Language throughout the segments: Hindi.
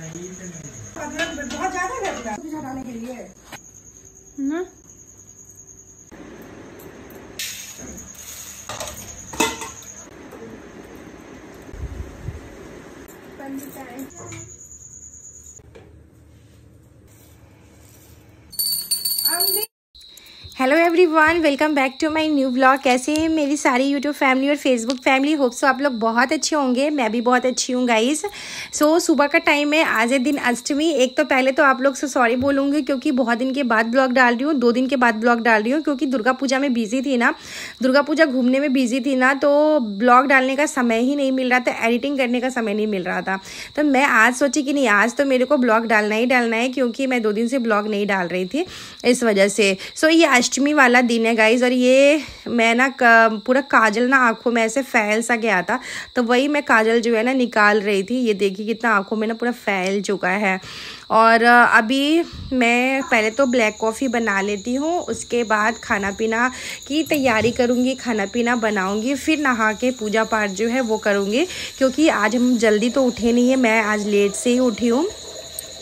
बहुत ज्यादा हटाने के लिए ना। Hello everyone, welcome back to my new blog. कैसे हैं मेरी सारी यूट्यूब फैमिली और फेसबुक फैमिली? होप सो आप लोग बहुत अच्छे होंगे। मैं भी बहुत अच्छी हूँ गाइस। सो सुबह का टाइम है, आज है दिन अष्टमी। एक तो पहले तो आप लोग से सॉरी बोलूँगी क्योंकि बहुत दिन के बाद ब्लॉग डाल रही हूँ, 2 दिन के बाद ब्लॉग डाल रही हूँ क्योंकि दुर्गा पूजा में बिजी थी ना, दुर्गा पूजा घूमने में बिजी थी ना, तो ब्लॉग डालने का समय ही नहीं मिल रहा था, एडिटिंग करने का समय नहीं मिल रहा था। तो मैं आज सोची कि नहीं, आज तो मेरे को ब्लॉग डालना ही डालना है क्योंकि मैं 2 दिन से ब्लॉग नहीं डाल रही थी इस वजह से। सो ये अष्टमी वाला दिन है गाइज, और ये मैं ना पूरा काजल ना आंखों में ऐसे फैल सा गया था, तो वही मैं काजल जो है ना निकाल रही थी। ये देखिए कितना आंखों में ना पूरा फैल चुका है। और अभी मैं पहले तो ब्लैक कॉफ़ी बना लेती हूँ, उसके बाद खाना पीना की तैयारी करूँगी, खाना पीना बनाऊँगी, फिर नहा के पूजा पाठ जो है वो करूँगी क्योंकि आज हम जल्दी तो उठे नहीं है। मैं आज लेट से ही उठी हूँ,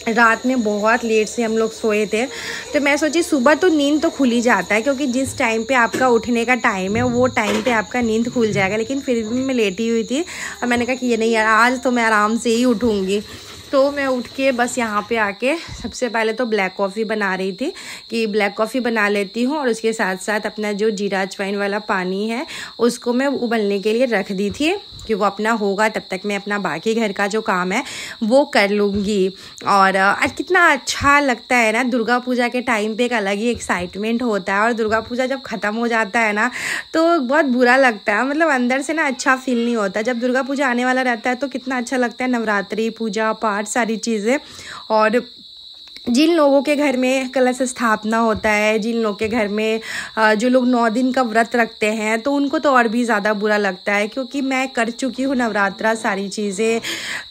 रात में बहुत लेट से हम लोग सोए थे। तो मैं सोची सुबह तो नींद तो खुल ही जाता है क्योंकि जिस टाइम पे आपका उठने का टाइम है वो टाइम पे आपका नींद खुल जाएगा, लेकिन फिर भी मैं लेटी हुई थी और मैंने कहा कि ये नहीं यार, आज तो मैं आराम से ही उठूँगी। तो मैं उठ के बस यहाँ पे आके सबसे पहले तो ब्लैक कॉफ़ी बना रही थी कि ब्लैक कॉफ़ी बना लेती हूँ, और उसके साथ साथ अपना जो जीरा अजवाइन वाला पानी है उसको मैं उबलने के लिए रख दी थी कि वो अपना होगा, तब तक मैं अपना बाकी घर का जो काम है वो कर लूँगी। और आज कितना अच्छा लगता है ना, दुर्गा पूजा के टाइम पे एक अलग ही एक्साइटमेंट होता है, और दुर्गा पूजा जब ख़त्म हो जाता है ना तो बहुत बुरा लगता है, मतलब अंदर से ना अच्छा फील नहीं होता। जब दुर्गा पूजा आने वाला रहता है तो कितना अच्छा लगता है, नवरात्रि पूजा पाठ सारी चीज़ें। और जिन लोगों के घर में कलश स्थापना होता है, जिन लोगों के घर में जो लोग 9 दिन का व्रत रखते हैं, तो उनको तो और भी ज़्यादा बुरा लगता है क्योंकि मैं कर चुकी हूँ नवरात्रा सारी चीज़ें।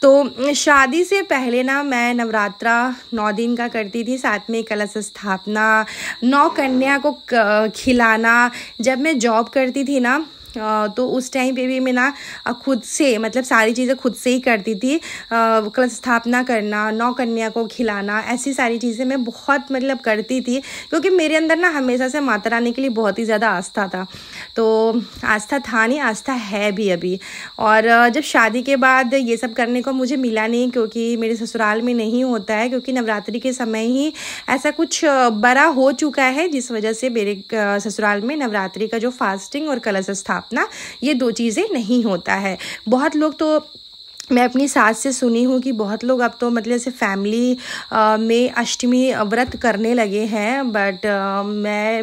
तो शादी से पहले ना मैं नवरात्रा 9 दिन का करती थी, साथ में कलश स्थापना, 9 कन्या को खिलाना। जब मैं जॉब करती थी ना तो उस टाइम पे भी मैं ना खुद से, मतलब सारी चीज़ें खुद से ही करती थी। कलश स्थापना करना, 9 कन्या को खिलाना, ऐसी सारी चीज़ें मैं बहुत मतलब करती थी क्योंकि मेरे अंदर ना हमेशा से माता रानी के लिए बहुत ही ज़्यादा आस्था था। तो आस्था था नहीं, आस्था है भी अभी। और जब शादी के बाद ये सब करने को मुझे मिला नहीं क्योंकि मेरे ससुराल में नहीं होता है, क्योंकि नवरात्रि के समय ही ऐसा कुछ बड़ा हो चुका है जिस वजह से मेरे ससुराल में नवरात्रि का जो फास्टिंग और कलश स्थापना ये 2 चीज़ें नहीं होता है। बहुत लोग तो, मैं अपनी सास से सुनी हूँ कि बहुत लोग अब तो मतलब ऐसे फैमिली में अष्टमी व्रत करने लगे हैं, बट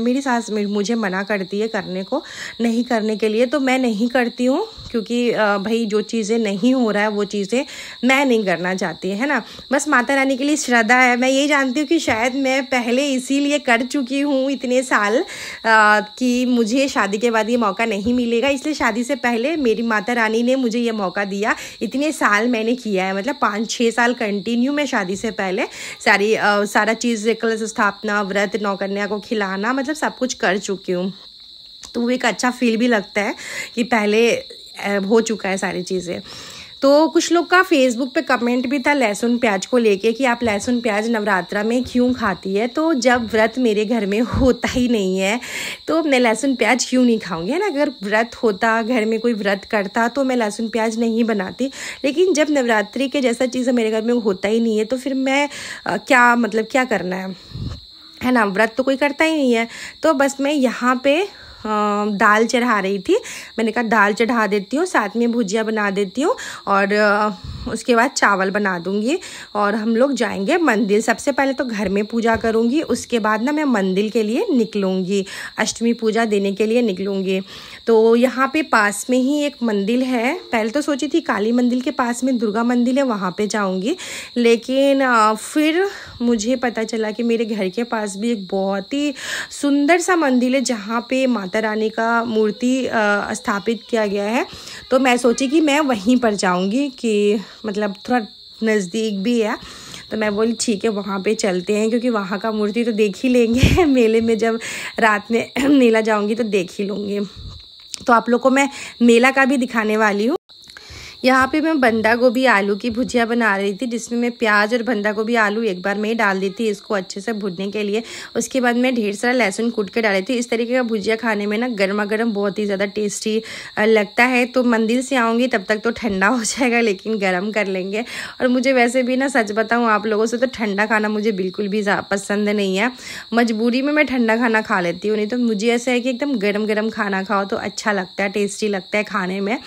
मेरी सास मुझे मना करती है करने को, नहीं करने के लिए, तो मैं नहीं करती हूँ क्योंकि भाई जो चीज़ें नहीं हो रहा है वो चीज़ें मैं नहीं करना चाहती, है ना। बस माता रानी के लिए श्रद्धा है। मैं ये जानती हूँ कि शायद मैं पहले इसीलिए कर चुकी हूँ इतने साल कि मुझे शादी के बाद ये मौका नहीं मिलेगा, इसलिए शादी से पहले मेरी माता रानी ने मुझे ये मौका दिया। इतने साल मैंने किया है, मतलब 5-6 साल कंटिन्यू मैं शादी से पहले सारा चीज़, कलश स्थापना, व्रत, 9 कन्या को खिलाना, मतलब सब कुछ कर चुकी हूँ। तो वो एक अच्छा फील भी लगता है कि पहले हो चुका है सारी चीज़ें। तो कुछ लोग का फेसबुक पे कमेंट भी था लहसुन प्याज को लेके कि आप लहसुन प्याज नवरात्रा में क्यों खाती है। तो जब व्रत मेरे घर में होता ही नहीं है तो मैं लहसुन प्याज क्यों नहीं खाऊंगी, है ना। अगर व्रत होता, घर में कोई व्रत करता, तो मैं लहसुन प्याज नहीं बनाती। लेकिन जब नवरात्रि के जैसा चीज़ मेरे घर में होता ही नहीं है तो फिर मैं क्या करना है ना। व्रत तो कोई करता ही नहीं है। तो बस मैं यहाँ पे दाल चढ़ा रही थी, मैंने कहा दाल चढ़ा देती हूँ, साथ में भुजिया बना देती हूँ और उसके बाद चावल बना दूँगी और हम लोग जाएंगे मंदिर। सबसे पहले तो घर में पूजा करूँगी, उसके बाद ना मैं मंदिर के लिए निकलूँगी, अष्टमी पूजा देने के लिए निकलूँगी। तो यहाँ पे पास में ही एक मंदिर है, पहले तो सोची थी काली मंदिर के पास में दुर्गा मंदिर है वहाँ पे जाऊँगी, लेकिन फिर मुझे पता चला कि मेरे घर के पास भी एक बहुत ही सुंदर सा मंदिर है जहाँ पे माता रानी का मूर्ति स्थापित किया गया है। तो मैं सोची कि मैं वहीं पर जाऊँगी, कि मतलब थोड़ा नज़दीक भी है। तो मैं बोली ठीक है वहाँ पे चलते हैं, क्योंकि वहाँ का मूर्ति तो देख ही लेंगे मेले में, जब रात में मेला जाऊँगी तो देख ही लूँगी। तो आप लोग को मैं मेला का भी दिखाने वाली हूँ। यहाँ पे मैं बंदा गोभी आलू की भुजिया बना रही थी, जिसमें मैं प्याज और बंदा गोभी आलू एक बार में ही डाल दी थी इसको अच्छे से भुनने के लिए। उसके बाद मैं ढेर सारा लहसुन कूट के डाली थी। इस तरीके का भुजिया खाने में ना गर्मा गर्म बहुत ही ज़्यादा टेस्टी लगता है। तो मंदिर से आऊँगी तब तक तो ठंडा हो जाएगा, लेकिन गर्म कर लेंगे। और मुझे वैसे भी ना सच बताऊँ आप लोगों से, तो ठंडा खाना मुझे बिल्कुल भी पसंद नहीं है। मजबूरी में मैं ठंडा खाना खा लेती हूँ, नहीं तो मुझे ऐसा है कि एकदम गर्म गर्म खाना खाओ तो अच्छा लगता है, टेस्टी लगता है खाने में।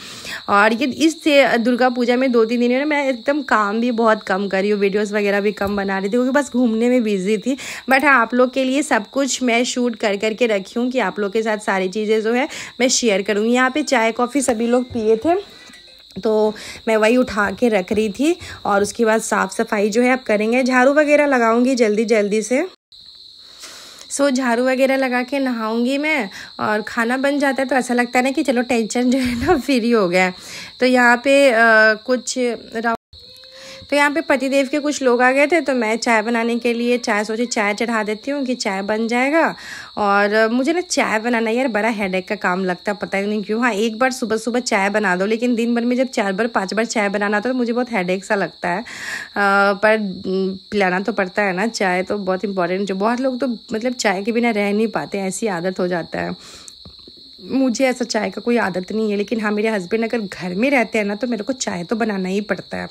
और ये इस दुर्गा पूजा में 2-3 दिन में मैं एकदम काम भी बहुत कम कर रही हूँ, वीडियोस वगैरह भी कम बना रही थी क्योंकि बस घूमने में बिजी थी। बट हाँ, आप लोग के लिए सब कुछ मैं शूट कर करके रखी हूँ कि आप लोग के साथ सारी चीज़ें जो है मैं शेयर करूँगी। यहाँ पे चाय कॉफ़ी सभी लोग पिए थे तो मैं वही उठा के रख रही थी। और उसके बाद साफ़ सफाई जो है अब करेंगे, झाड़ू वगैरह लगाऊंगी जल्दी जल्दी से। झाड़ू वगैरह लगा के नहाऊंगी मैं, और खाना बन जाता है तो ऐसा लगता है ना कि चलो टेंशन जो है ना फ्री हो गया। तो यहाँ पे पतिदेव के कुछ लोग आ गए थे, तो मैं चाय बनाने के लिए सोची चाय चढ़ा देती हूँ कि चाय बन जाएगा। और मुझे ना चाय बनाना यार बड़ा हेडेक का काम लगता है, पता ही नहीं क्यों। हाँ, एक बार सुबह सुबह चाय बना दो, लेकिन दिन भर में जब 4 बार 5 बार चाय बनाना होता है तो मुझे बहुत हेडेक सा लगता है। पर पिलाना तो पड़ता है ना, चाय तो बहुत इंपॉर्टेंट। जो बहुत लोग तो मतलब चाय के बिना रह नहीं पाते, ऐसी आदत हो जाता है। मुझे ऐसा चाय का कोई आदत नहीं है, लेकिन हाँ, मेरे हस्बैंड अगर घर में रहते हैं ना तो मेरे को चाय तो बनाना ही पड़ता है।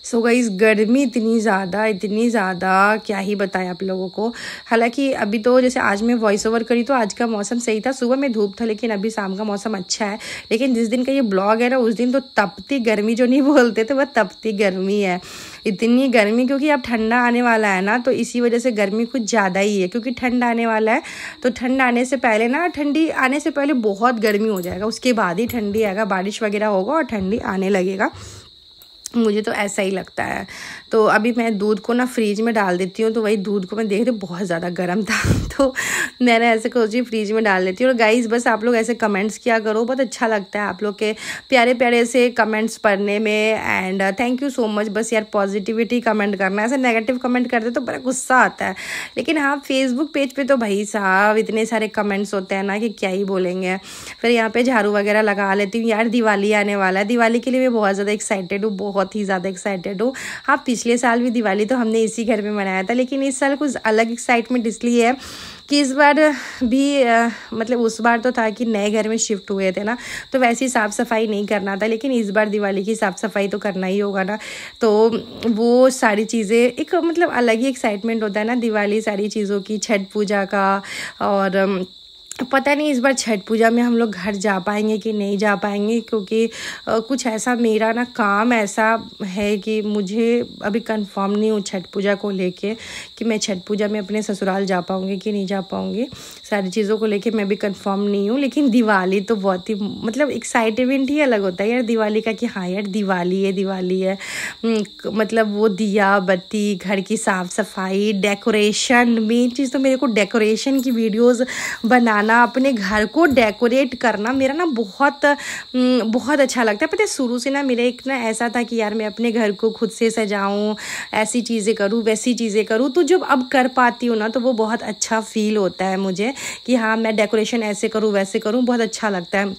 सो गाइस, गर्मी इतनी ज़्यादा क्या ही बताएं आप लोगों को। हालांकि अभी तो जैसे आज मैं वॉइस ओवर करी तो आज का मौसम सही था, सुबह में धूप था, लेकिन अभी शाम का मौसम अच्छा है। लेकिन जिस दिन का ये ब्लॉग है ना, उस दिन तो तपती गर्मी, जो नहीं बोलते तो वह तपती गर्मी है। इतनी गर्मी, क्योंकि अब ठंडा आने वाला है ना, तो इसी वजह से गर्मी कुछ ज़्यादा ही है। क्योंकि ठंड आने वाला है तो ठंड आने से पहले ना, ठंडी आने से पहले बहुत गर्मी हो जाएगा, उसके बाद ही ठंडी आएगा, बारिश वगैरह होगा और ठंडी आने लगेगा। मुझे तो ऐसा ही लगता है। तो अभी मैं दूध को ना फ्रीज में डाल देती हूँ, तो वही दूध को मैं देख रही हूँ बहुत ज़्यादा गर्म था तो मैंने ऐसे सोची फ्रीज में डाल देती हूँ। और गाइस, बस आप लोग ऐसे कमेंट्स किया करो, बहुत अच्छा लगता है आप लोग के प्यारे प्यारे से कमेंट्स पढ़ने में। And thank you so much. बस यार पॉजिटिविटी कमेंट करना, ऐसे नेगेटिव कमेंट करते तो बड़ा गुस्सा आता है। लेकिन हाँ, फेसबुक पेज पर तो भाई साहब इतने सारे कमेंट्स होते हैं ना कि क्या ही बोलेंगे। फिर यहाँ पे झाड़ू वगैरह लगा लेती हूँ। यार दिवाली आने वाला है, दिवाली के लिए मैं बहुत ज़्यादा एक्साइटेड हूँ, बहुत ही ज़्यादा एक्साइटेड हूँ। हाँ, पिछले साल भी दिवाली तो हमने इसी घर में मनाया था, लेकिन इस साल कुछ अलग एक्साइटमेंट इसलिए है कि इस बार भी मतलब उस बार तो था कि नए घर में शिफ्ट हुए थे ना, तो वैसी साफ़ सफाई नहीं करना था, लेकिन इस बार दिवाली की साफ़ सफाई तो करना ही होगा ना। तो वो सारी चीज़ें एक मतलब अलग ही एक्साइटमेंट होता है ना दिवाली सारी चीज़ों की, छठ पूजा का। और पता नहीं इस बार छठ पूजा में हम लोग घर जा पाएंगे कि नहीं जा पाएंगे, क्योंकि कुछ ऐसा मेरा ना काम ऐसा है कि मुझे अभी कंफर्म नहीं हूँ छठ पूजा को लेके कि मैं छठ पूजा में अपने ससुराल जा पाऊँगी कि नहीं जा पाऊँगी। सारी चीज़ों को लेके मैं भी कंफर्म नहीं हूँ। लेकिन दिवाली तो बहुत ही मतलब एक्साइटमेंट ही अलग होता है यार दिवाली का, कि हाँ यार दिवाली है। मतलब वो दिया बत्ती, घर की साफ़ सफाई, डेकोरेशन। मेन चीज़ तो मेरे को डेकोरेशन की वीडियोज़ बनाना, अपने घर को डेकोरेट करना मेरा ना बहुत अच्छा लगता है। पता है, शुरू से ना मेरा एक ना ऐसा था कि यार मैं अपने घर को खुद से सजाऊं, ऐसी चीज़ें करूं, वैसी चीज़ें करूं। तो जब अब कर पाती हूँ ना, तो वो बहुत अच्छा फील होता है मुझे कि हाँ मैं डेकोरेशन ऐसे करूं वैसे करूं, बहुत अच्छा लगता है।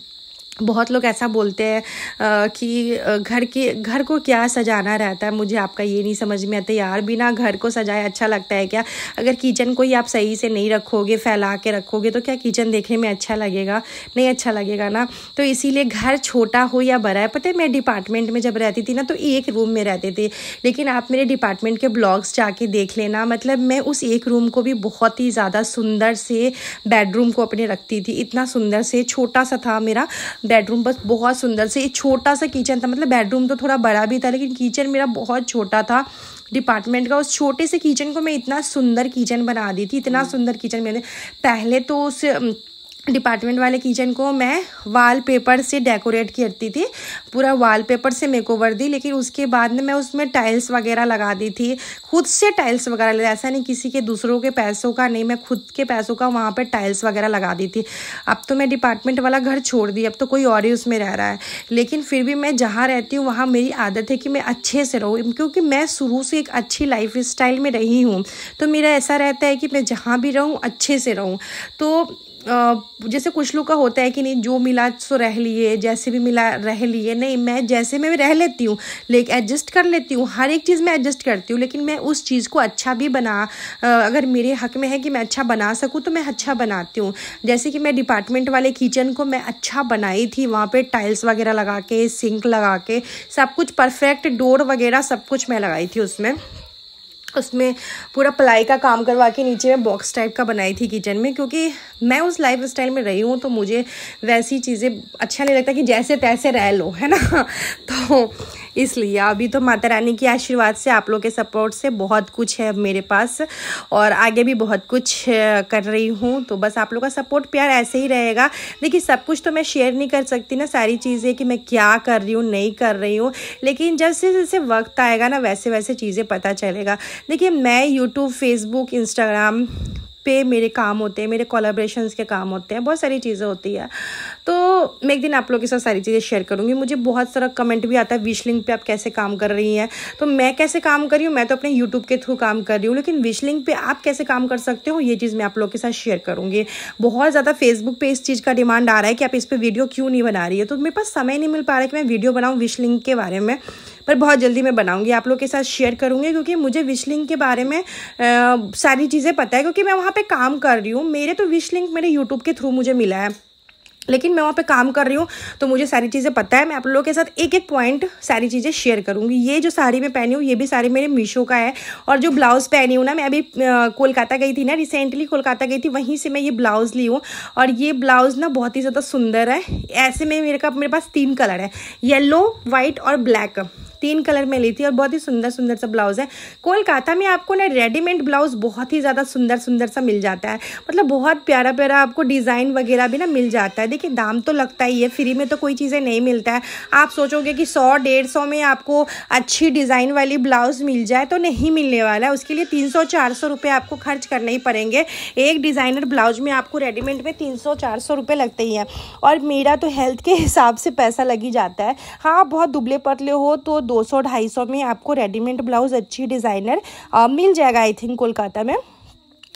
बहुत लोग ऐसा बोलते हैं कि घर को क्या सजाना रहता है। मुझे आपका ये नहीं समझ में आता यार, बिना घर को सजाए अच्छा लगता है क्या? अगर किचन को ही आप सही से नहीं रखोगे, फैला के रखोगे, तो क्या किचन देखने में अच्छा लगेगा? नहीं अच्छा लगेगा ना। तो इसीलिए घर छोटा हो या बड़ा है, पता है मैं डिपार्टमेंट में जब रहती थी ना तो एक रूम में रहते थे, लेकिन आप मेरे डिपार्टमेंट के ब्लॉग्स जाके देख लेना, मतलब मैं उस एक रूम को भी बहुत ही ज़्यादा सुंदर से बेडरूम को अपने रखती थी। इतना सुंदर से छोटा सा था मेरा बेडरूम, बस बहुत सुंदर से एक छोटा सा किचन था। मतलब बेडरूम तो थोड़ा बड़ा भी था, लेकिन किचन मेरा बहुत छोटा था डिपार्टमेंट का। उस छोटे से किचन को मैं इतना सुंदर किचन बना दी थी, इतना सुंदर किचन मैंने पहले तो उस डिपार्टमेंट वाले किचन को मैं वॉलपेपर से डेकोरेट करती थी, पूरा वॉलपेपर से मेकओवर दी। लेकिन उसके बाद में मैं उसमें टाइल्स वगैरह लगा दी थी, खुद से टाइल्स वगैरह, ऐसा नहीं किसी के दूसरों के पैसों का नहीं, मैं खुद के पैसों का वहाँ पे टाइल्स वगैरह लगा दी थी। अब तो मैं डिपार्टमेंट वाला घर छोड़ दी, अब तो कोई और ही उसमें रह रहा है। लेकिन फिर भी मैं जहाँ रहती हूँ वहाँ मेरी आदत है कि मैं अच्छे से रहूँ, क्योंकि मैं शुरू से एक अच्छी लाइफ स्टाइल में रही हूँ। तो मेरा ऐसा रहता है कि मैं जहाँ भी रहूँ अच्छे से रहूँ। तो जैसे कुछ लोग का होता है कि नहीं जो मिला सो रह लिए, जैसे भी मिला रह लिए। नहीं, मैं जैसे में भी रह लेती हूँ, लेकिन एडजस्ट कर लेती हूँ, हर एक चीज़ में एडजस्ट करती हूँ, लेकिन मैं उस चीज़ को अच्छा भी अगर मेरे हक में है कि मैं अच्छा बना सकूँ तो मैं अच्छा बनाती हूँ। जैसे कि मैं डिपार्टमेंट वाले किचन को मैं अच्छा बनाई थी, वहाँ पे टाइल्स वगैरह लगा के, सिंक लगा के, सब कुछ परफेक्ट, डोर वगैरह सब कुछ मैं लगाई थी उसमें पूरा प्लाई का काम करवा के नीचे में बॉक्स टाइप का बनाई थी किचन में, क्योंकि मैं उस लाइफ स्टाइल में रही हूँ तो मुझे वैसी चीज़ें अच्छा नहीं लगता कि जैसे तैसे रह लो, है ना। तो इसलिए अभी तो माता रानी की आशीर्वाद से, आप लोग के सपोर्ट से बहुत कुछ है मेरे पास और आगे भी बहुत कुछ कर रही हूँ। तो बस आप लोग का सपोर्ट प्यार ऐसे ही रहेगा। देखिए, सब कुछ तो मैं शेयर नहीं कर सकती ना, सारी चीज़ें कि मैं क्या कर रही हूँ नहीं कर रही हूँ, लेकिन जैसे जैसे वक्त आएगा ना वैसे वैसे चीज़ें पता चलेगा। देखिए, मैं यूट्यूब, फेसबुक, इंस्टाग्राम पे मेरे काम होते हैं, मेरे कोलैबोरेशंस के काम होते हैं, बहुत सारी चीज़ें होती है। तो मैं एक दिन आप लोगों के साथ सारी चीज़ें शेयर करूँगी। मुझे बहुत सारा कमेंट भी आता है विश लिंक पे आप कैसे काम कर रही हैं, तो मैं कैसे काम कर रही हूँ, मैं तो अपने यूट्यूब के थ्रू काम कर रही हूँ, लेकिन विश लिंक पे आप कैसे काम कर सकते हो ये चीज़ मैं आप लोगों के साथ शेयर करूँगी। बहुत ज़्यादा फेसबुक पे इस चीज़ का डिमांड आ रहा है कि आप इस पर वीडियो क्यों नहीं बना रही है, तो मेरे पास समय नहीं मिल पा रहा है कि मैं वीडियो बनाऊँ विश लिंक के बारे में, पर बहुत जल्दी मैं बनाऊंगी, आप लोग के साथ शेयर करूंगी, क्योंकि मुझे विश लिंक के बारे में सारी चीज़ें पता है, क्योंकि मैं वहाँ पे काम कर रही हूँ। मेरे तो विश लिंक मेरे यूट्यूब के थ्रू मुझे मिला है, लेकिन मैं वहाँ पे काम कर रही हूँ तो मुझे सारी चीज़ें पता है। मैं आप लोगों के साथ एक एक पॉइंट सारी चीज़ें शेयर करूँगी। ये जो साड़ी मैं पहनी हूँ ये भी साड़ी मेरे मीशो का है, और जो ब्लाउज़ पहनी हूँ ना, मैं अभी कोलकाता गई थी ना, रिसेंटली कोलकाता गई थी, वहीं से मैं ये ब्लाउज़ ली हूँ, और ये ब्लाउज़ ना बहुत ही ज़्यादा सुंदर है। ऐसे में मेरे पास 3 कलर है, येलो, वाइट और ब्लैक, 3 कलर में ली थी, और बहुत ही सुंदर सुंदर सा ब्लाउज़ है। कोलकाता में आपको ना रेडीमेड ब्लाउज़ बहुत ही ज़्यादा सुंदर सुंदर सा मिल जाता है, मतलब बहुत प्यारा प्यारा आपको डिज़ाइन वगैरह भी ना मिल जाता है। देखिए, दाम तो लगता ही है, फ्री में तो कोई चीज़ें नहीं मिलता है। आप सोचोगे कि 100-150 में आपको अच्छी डिज़ाइन वाली ब्लाउज़ मिल जाए, तो नहीं मिलने वाला है। उसके लिए 300-400 रुपये आपको खर्च करने ही पड़ेंगे। एक डिज़ाइनर ब्लाउज में आपको रेडीमेड में 300-400 रुपये लगते ही हैं, और मेरा तो हेल्थ के हिसाब से पैसा लग ही जाता है। हाँ, बहुत दुबले पतले हो तो 200-250 में आपको रेडीमेड ब्लाउज अच्छी डिज़ाइनर मिल जाएगा, आई थिंक, कोलकाता में।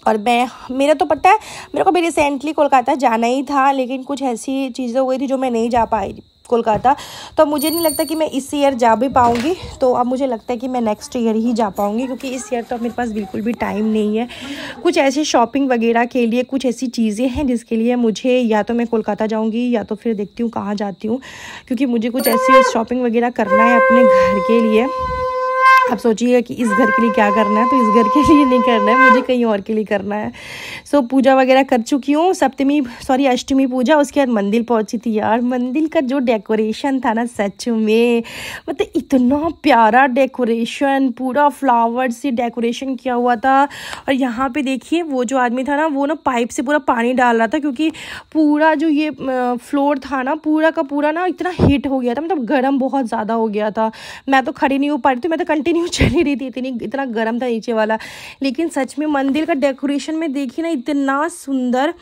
और मेरा तो पता है, मेरे को भी रिसेंटली कोलकाता जाना ही था, लेकिन कुछ ऐसी चीज़ें हो गई थी जो मैं नहीं जा पाई कोलकाता, तो मुझे नहीं लगता कि मैं इस ईयर जा भी पाऊँगी। तो अब मुझे लगता है कि मैं नेक्स्ट ईयर ही जा पाऊँगी, क्योंकि इस ईयर तो मेरे पास बिल्कुल भी टाइम नहीं है। कुछ ऐसे शॉपिंग वगैरह के लिए कुछ ऐसी चीज़ें हैं जिसके लिए मुझे या तो मैं कोलकाता जाऊँगी या तो फिर देखती हूँ कहाँ जाती हूँ, क्योंकि मुझे कुछ ऐसी शॉपिंग वगैरह करना है अपने घर के लिए। आप सोचिए कि इस घर के लिए क्या करना है, तो इस घर के लिए नहीं करना है, मुझे कहीं और के लिए करना है। सो पूजा वगैरह कर चुकी हूँ, अष्टमी पूजा, उसके बाद मंदिर पहुँची थी। यार, मंदिर का जो डेकोरेशन था ना, सच में मतलब इतना प्यारा डेकोरेशन, पूरा फ्लावर से डेकोरेशन किया हुआ था। और यहाँ पे देखिए, वो जो आदमी था ना, वो ना पाइप से पूरा पानी डाल रहा था, क्योंकि पूरा जो ये फ्लोर था ना, पूरा का पूरा ना इतना हीट हो गया था, मतलब गर्म बहुत ज़्यादा हो गया था। मैं तो खड़ी नहीं हो पा रही थी, मैं तो कंटिन्यू चली रही थी, इतना गर्म था नीचे वाला। लेकिन सच में मंदिर का डेकोरेशन में देखिए ना, इतना सुंदर,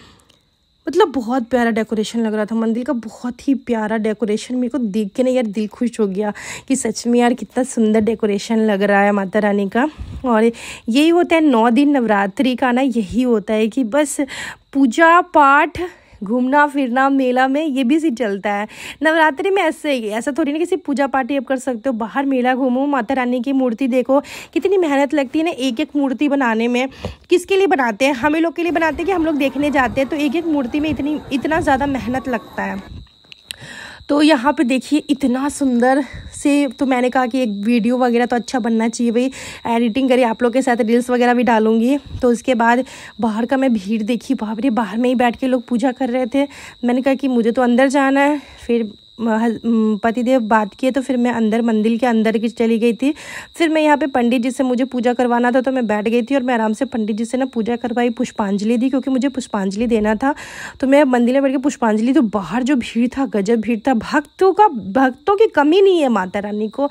मतलब बहुत प्यारा डेकोरेशन लग रहा था मंदिर का, बहुत ही प्यारा डेकोरेशन। मेरे को देख के ना यार दिल खुश हो गया कि सच में यार कितना सुंदर डेकोरेशन लग रहा है माता रानी का। और यही होता है 9 दिन नवरात्रि का ना, यही होता है कि बस पूजा पाठ, घूमना फिरना, मेला में ये भी सिर्फ चलता है। नवरात्रि में ऐसा थोड़ी ना कि सिर्फ पूजा पाठ ही आप कर सकते हो, बाहर मेला घूमो, माता रानी की मूर्ति देखो, कितनी मेहनत लगती है ना एक एक मूर्ति बनाने में। किसके लिए बनाते हैं? हमें लोग के लिए बनाते हैं कि हम लोग देखने जाते हैं, तो एक एक मूर्ति में इतना ज़्यादा मेहनत लगता है। तो यहाँ पे देखिए इतना सुंदर से, तो मैंने कहा कि एक वीडियो वगैरह तो अच्छा बनना चाहिए भाई, एडिटिंग करी, आप लोग के साथ रील्स वगैरह भी डालूंगी। तो उसके बाद बाहर का मैं भीड़ देखी, बाप रे, बाहर में ही बैठ के लोग पूजा कर रहे थे। मैंने कहा कि मुझे तो अंदर जाना है। फिर पतिदेव बात किए तो फिर मैं अंदर, मंदिर के अंदर की चली गई थी। फिर मैं यहाँ पे पंडित जी से मुझे पूजा करवाना था, तो मैं बैठ गई थी और मैं आराम से पंडित जी से ना पूजा करवाई, पुष्पांजलि दी, क्योंकि मुझे पुष्पांजलि देना था। तो मैं मंदिर में बैठ के पुष्पांजलि, तो बाहर जो भीड़ था, गजब भीड़ था। भक्तों की कमी नहीं है माता रानी को,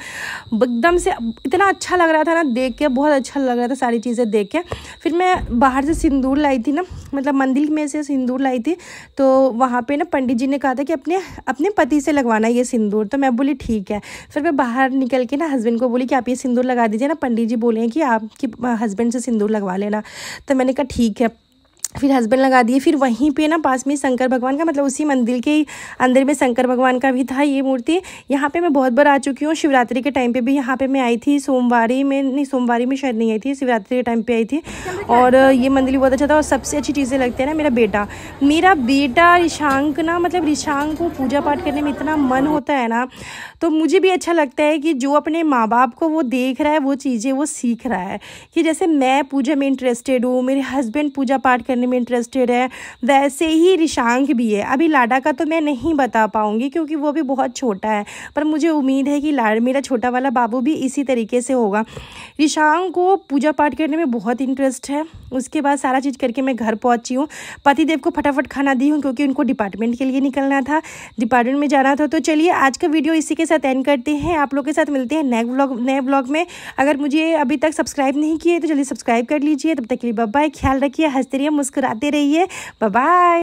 एकदम से इतना अच्छा लग रहा था ना देख के, बहुत अच्छा लग रहा था सारी चीज़ें देख के। फिर मैं बाहर से सिंदूर लाई थी ना, मतलब मंदिर में से सिंदूर लाई थी, तो वहाँ पे ना पंडित जी ने कहा था कि अपने पति से लगवाना ये सिंदूर। तो मैं बोली ठीक है। फिर मैं बाहर निकल के ना हस्बैंड को बोली कि आप ये सिंदूर लगा दीजिए ना, पंडित जी बोले हैं कि आपके हस्बैंड से सिंदूर लगवा लेना। तो मैंने कहा ठीक है। फिर हस्बैंड लगा दिए। फिर वहीं पे ना पास में शंकर भगवान का, मतलब उसी मंदिर के अंदर में शंकर भगवान का भी था ये मूर्ति। यहाँ पे मैं बहुत बार आ चुकी हूँ। शिवरात्रि के टाइम पे भी यहाँ पे मैं आई थी, सोमवारी में शायद नहीं आई थी, शिवरात्रि के टाइम पे आई थी। और ये मंदिर बहुत अच्छा था। और सबसे अच्छी चीज़ें लगती है ना मेरा बेटा ऋषांक ना, मतलब ऋषांक को पूजा पाठ करने में इतना मन होता है ना, तो मुझे भी अच्छा लगता है कि जो अपने माँ बाप को वो देख रहा है वो चीज़ें वो सीख रहा है। कि जैसे मैं पूजा में इंटरेस्टेड हूँ, मेरे हस्बैंड पूजा पाठ करने में इंटरेस्टेड है, वैसे ही ऋषांक भी है। अभी लाडा का तो मैं नहीं बता पाऊँगी क्योंकि वो भी बहुत छोटा है, पर मुझे उम्मीद है कि मेरा छोटा वाला बाबू भी इसी तरीके से होगा। ऋषांक को पूजा पाठ करने में बहुत इंटरेस्ट है। उसके बाद सारा चीज़ करके मैं घर पहुँची हूँ। पतिदेव को फटाफट खाना दी हूँ क्योंकि उनको डिपार्टमेंट के लिए निकलना था, डिपार्टमेंट में जाना था। तो चलिए आज का वीडियो इसी के साथ एंड करते हैं। आप लोग के साथ मिलते हैं नए व्लॉग में। अगर मुझे अभी तक सब्सक्राइब नहीं किए तो जल्दी सब्सक्राइब कर लीजिए। तब तक के लिए बाय बाय, ख्याल रखिए, हंसते रहिए, मुस्कुराते रहिए, बाय बाय।